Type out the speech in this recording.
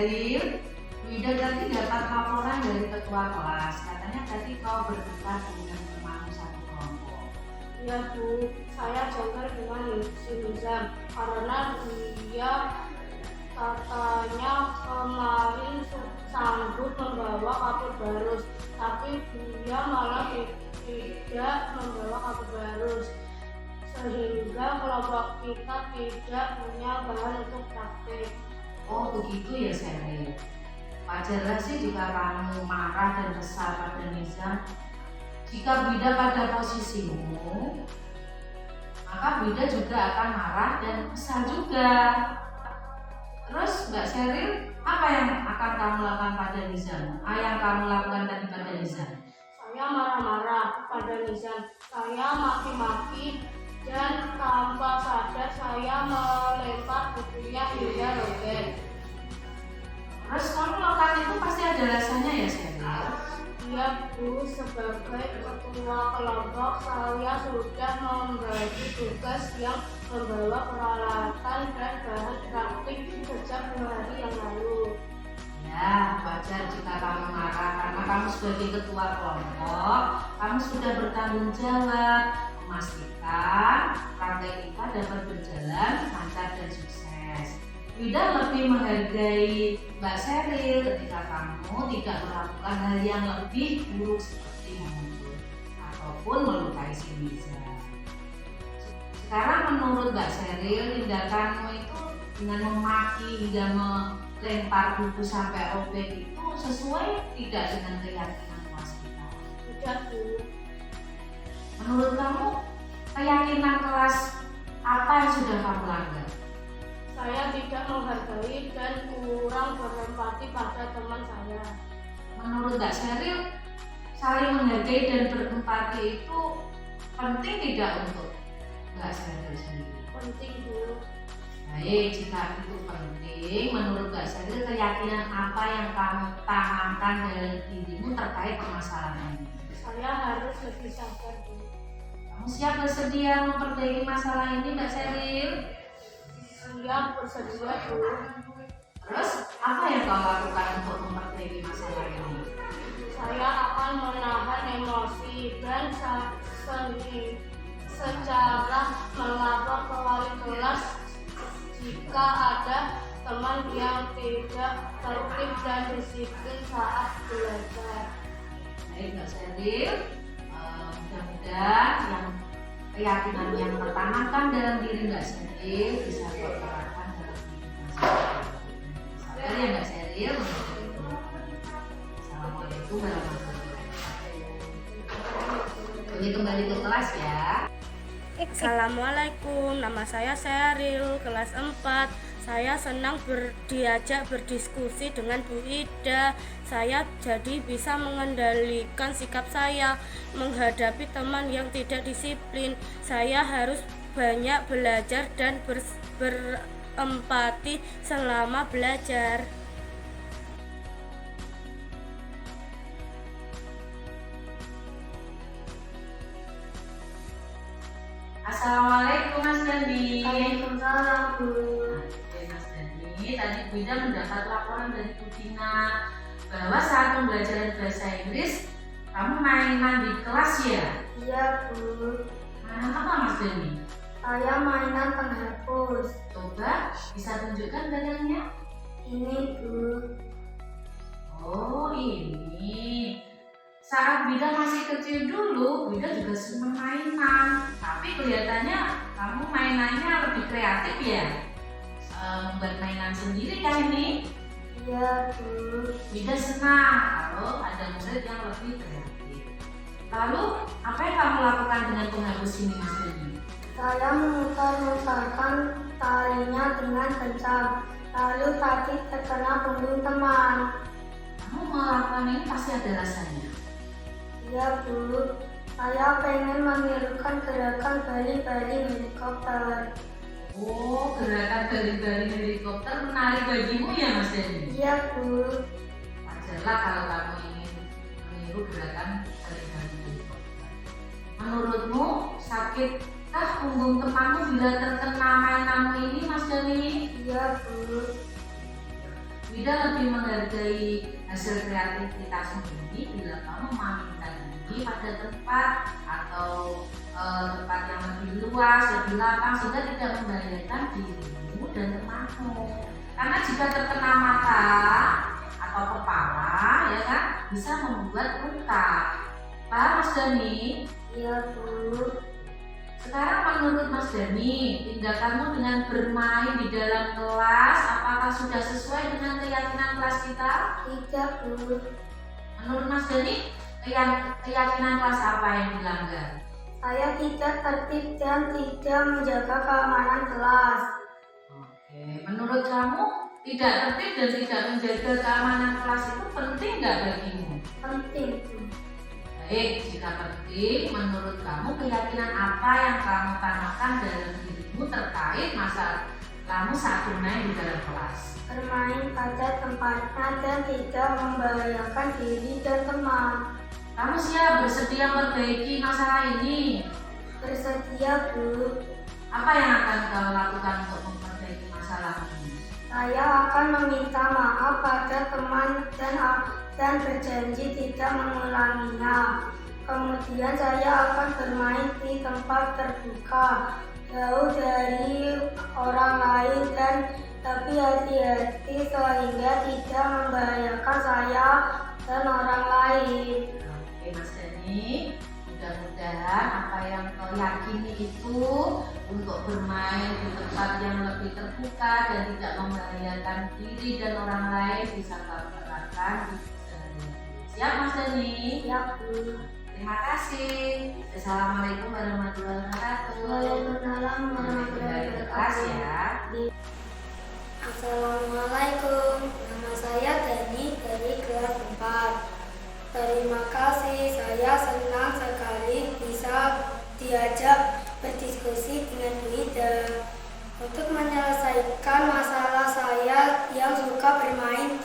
Sheryl, Wida tadi dapat laporan dari ketua kelas. Katanya tadi kau berdebat dengan temanmu satu kelompok. Ya Bu, saya jengkel dengan si Nizam karena dia katanya kemarin sanggup membawa kabel barus, tapi dia malah tidak membawa kabel barus, sehingga kelompok kita tidak punya bahan untuk praktik. Oh begitu ya Sheryl. Wajarlah sih jika kamu marah dan kesal pada Nizam. Jika Wida pada posisimu, maka Wida juga akan marah dan kesal juga. Terus Mbak Sheryl, apa yang akan kamu lakukan pada Nizam? Yang kamu lakukan tadi pada Nizam? Saya marah-marah pada Nizam, saya maki-maki, dan tanpa sadar saya melempar bukunya hingga robek. Terus kamu lakukan itu pasti ada alasannya ya Sheryl? Iya Bu, sebagai ketua kelompok saya sudah membagi tugas yang membawa peralatan dan bahan praktik sejak 2 hari yang lalu. Ya, wajar jika kamu marah karena kamu sebagai ketua kelompok, kamu sudah bertanggung jawab memastikan praktek kita dapat berjalan lancar dan sukses. Wida lebih menghargai Mbak Sheryl ketika kamu tidak melakukan hal yang lebih buruk seperti memukul ataupun melukai si Nizam. Sekarang menurut Mbak Sheryl, tindakanmu itu dengan memaki hingga melempar buku sampai robek itu sesuai tidak dengan keyakinan kelas kita? Tidak Bu. Menurut kamu, keyakinan kelas apa yang sudah kamu langgar? Saya tidak menghargai dan kurang berempati pada teman saya. Menurut Mbak Sheryl, saling menghargai dan berempati itu penting tidak untuk Mbak Sheryl sendiri? Penting Bu. Baik, jika itu penting, menurut Mbak Sheryl keyakinan apa yang kamu tanamkan dalam dirimu terkait permasalahan ini? Saya harus lebih sabar Bu. Kamu siap bersedia memperbaiki masalah ini Mbak Sheryl? Siap bersedia Bu. Terus apa yang kau lakukan untuk memperbaiki masalah ini? Saya akan menahan emosi dan secara melapor ke wali kelas jika ada teman yang tidak tertib dan disiplin saat belajar. Baik Mbak Sheryl, mudah-mudahan yang keyakinan yang tertanamkan dalam diri Mbak Sheryl bisa terapkan dalam kehidupan sehari-hari. Sabar ya Mbak Sheryl. Assalamualaikum warahmatullahi wabarakatuh. Jadi kembali ke kelas ya. Assalamualaikum, nama saya Sheryl, kelas 4. Saya senang diajak berdiskusi dengan Bu Ida. Saya jadi bisa mengendalikan sikap saya menghadapi teman yang tidak disiplin. Saya harus banyak belajar dan berempati selama belajar. Assalamualaikum Mas Dandi. Waalaikumsalam Bu. Oke Mas Dandi, tadi Bu Ida mendapat laporan dari Bu Tina bahwa saat pembelajaran bahasa Inggris kamu mainan di kelas ya? Iya Bu. Mainan apa Mas Dandi? Saya mainan penghapus. Coba bisa tunjukkan barangnya? Ini Bu. Oh ini. Saat Wida masih kecil dulu, Wida juga senang mainan. Tapi kelihatannya kamu mainannya lebih kreatif ya? Membuat mainan sendiri kan ini? Iya Bu. Wida senang kalau ada murid yang lebih kreatif. Lalu apa yang kamu lakukan dengan penghapus ini Mas Deni? Saya memutar-mutarkan talinya dengan kencang. Lalu tadi terkena punggung teman. Kamu melakukan ini pasti ada rasanya. Iya Bu, saya pengen menirukan gerakan bali-bali helikopter. Oh, gerakan bali-bali helikopter menarik bagimu ya Mas Deni? Iya Bu. Wajarlah kalau kamu ingin meniru gerakan bali-bali helikopter. Menurutmu sakitkah punggung temanmu bila terkena mainanmu ini Mas Deni? Iya Bu. Ida lebih menghargai hasil kreativitasmu ini bila kamu memainkan ini pada tempat atau tempat yang lebih luas, lebih lapang sehingga tidak membahayakan dirimu dan temanmu. Karena jika terkena mata atau kepala, ya kan, bisa membuat luka. Paham Mas Dani? Iya Bu. Sekarang menurut Mas Dani, tindakanmu dengan bermain di dalam kelas apakah sudah sesuai dengan keyakinan kelas kita? Tidak Bu. Menurut Mas Dani, keyakinan kelas apa yang dilanggar? Saya tidak tertib dan tidak menjaga keamanan kelas. Oke, menurut kamu tidak tertib dan tidak menjaga keamanan kelas itu penting nggak bagimu? Penting Bu. Baik, jika penting, menurut kamu keyakinan apa yang kamu tanamkan dalam dirimu terkait masalah kamu saat bermain di dalam kelas? Bermain pada tempatnya dan tidak membahayakan diri dan teman. Kamu siap bersedia memperbaiki masalah ini? Bersedia Bu. Apa yang akan kau lakukan untuk memperbaiki masalah ini? Saya akan meminta maaf pada teman dan berjanji tidak mengulanginya. Kemudian saya akan bermain di tempat terbuka, jauh dari orang lain dan tapi hati-hati sehingga tidak membahayakan saya dan orang lain. Oke Mas Dani, mudah-mudahan apa yang kau yakini itu untuk bermain di tempat yang lebih terbuka dan tidak membahayakan diri dan orang lain bisa kau terapkan di keseharian. Siap Mas Dani? Siap Bu. Terima kasih. Assalamualaikum warahmatullahi wabarakatuh. Waalaikumsalam warahmatullahi Kelas wabarakatuh. ya. Assalamualaikum, nama saya Dani dari kelas 4. Terima kasih, saya senang sekali bisa diajak berdiskusi dengan Bu Ida untuk menyelesaikan masalah saya yang suka bermain